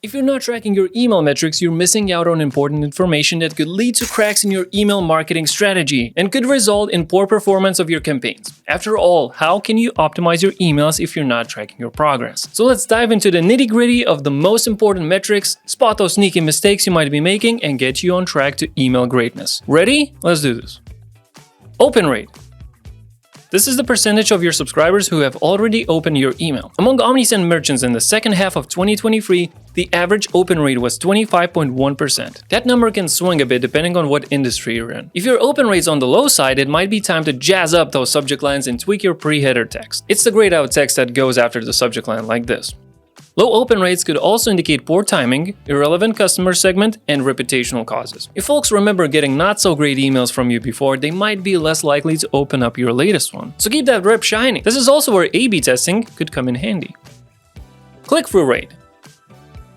If you're not tracking your email metrics, you're missing out on important information that could lead to cracks in your email marketing strategy and could result in poor performance of your campaigns. After all, how can you optimize your emails if you're not tracking your progress? So let's dive into the nitty-gritty of the most important metrics, spot those sneaky mistakes you might be making, and get you on track to email greatness. Ready? Let's do this. Open rate. This is the percentage of your subscribers who have already opened your email. Among Omnisend merchants in the second half of 2023, the average open rate was 25.1%. That number can swing a bit depending on what industry you're in. If your open rate's on the low side, it might be time to jazz up those subject lines and tweak your pre-header text. It's the grayed out text that goes after the subject line like this. Low open rates could also indicate poor timing, irrelevant customer segment, and reputational causes. If folks remember getting not so great emails from you before, they might be less likely to open up your latest one. So keep that rep shining. This is also where A/B testing could come in handy. Click-through rate.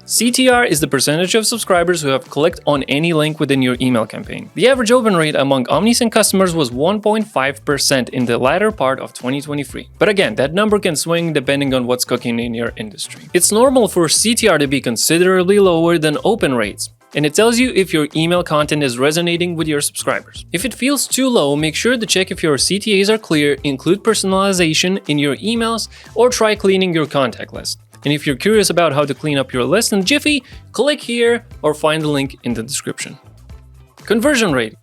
CTR is the percentage of subscribers who have clicked on any link within your email campaign. The average open rate among Omnisend customers was 1.5% in the latter part of 2023. But again, that number can swing depending on what's cooking in your industry. It's normal for CTR to be considerably lower than open rates, and it tells you if your email content is resonating with your subscribers. If it feels too low, make sure to check if your CTAs are clear, include personalization in your emails, or try cleaning your contact list. And if you're curious about how to clean up your list in Jiffy, click here or find the link in the description. Conversion rate.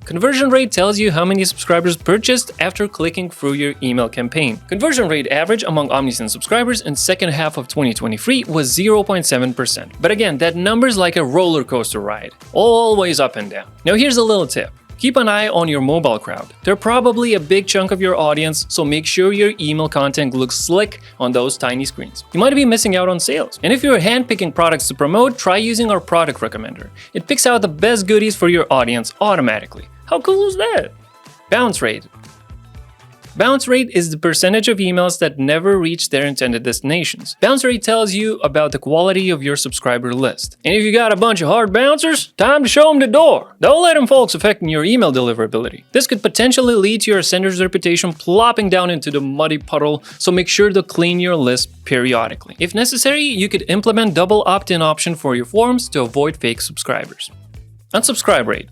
Conversion rate tells you how many subscribers purchased after clicking through your email campaign. Conversion rate average among Omnisend subscribers in second half of 2023 was 0.7%. But again, that number's like a roller coaster ride, always up and down. Now here's a little tip. Keep an eye on your mobile crowd. They're probably a big chunk of your audience, so make sure your email content looks slick on those tiny screens. You might be missing out on sales. And if you're handpicking products to promote, try using our product recommender. It picks out the best goodies for your audience automatically. How cool is that? Bounce rate. Bounce rate is the percentage of emails that never reach their intended destinations. Bounce rate tells you about the quality of your subscriber list. And if you got a bunch of hard bouncers, time to show them the door. Don't let them folks affecting your email deliverability. This could potentially lead to your sender's reputation plopping down into the muddy puddle, so make sure to clean your list periodically. If necessary, you could implement double opt-in option for your forms to avoid fake subscribers. Unsubscribe rate.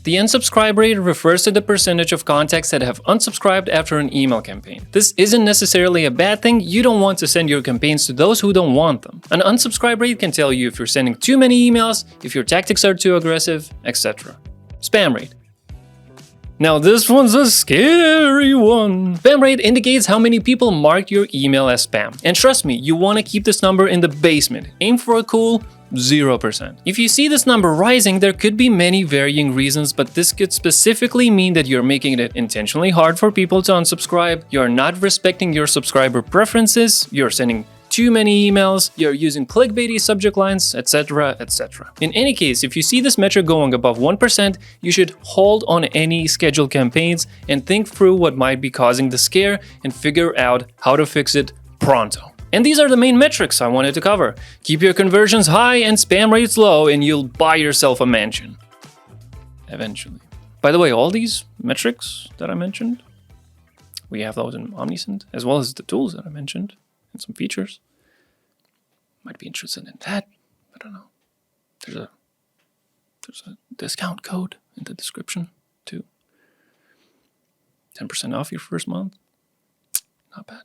The unsubscribe rate refers to the percentage of contacts that have unsubscribed after an email campaign. This isn't necessarily a bad thing. You don't want to send your campaigns to those who don't want them. An unsubscribe rate can tell you if you're sending too many emails, if your tactics are too aggressive, etc. Spam rate. Now this one's a scary one. Spam rate indicates how many people mark your email as spam. And trust me, you want to keep this number in the basement. Aim for a cool 0%. If you see this number rising, there could be many varying reasons, but this could specifically mean that you're making it intentionally hard for people to unsubscribe, you're not respecting your subscriber preferences, you're sending too many emails, you're using clickbaity subject lines, etc., etc. In any case, if you see this metric going above 1%, you should hold on any scheduled campaigns and think through what might be causing the scare and figure out how to fix it pronto. And these are the main metrics I wanted to cover. Keep your conversions high and spam rates low, and you'll buy yourself a mansion. Eventually. By the way, all these metrics that I mentioned, we have those in Omnisend, as well as the tools that I mentioned, and some features. Might be interested in that. I don't know. There's a discount code in the description, too. 10% off your first month. Not bad.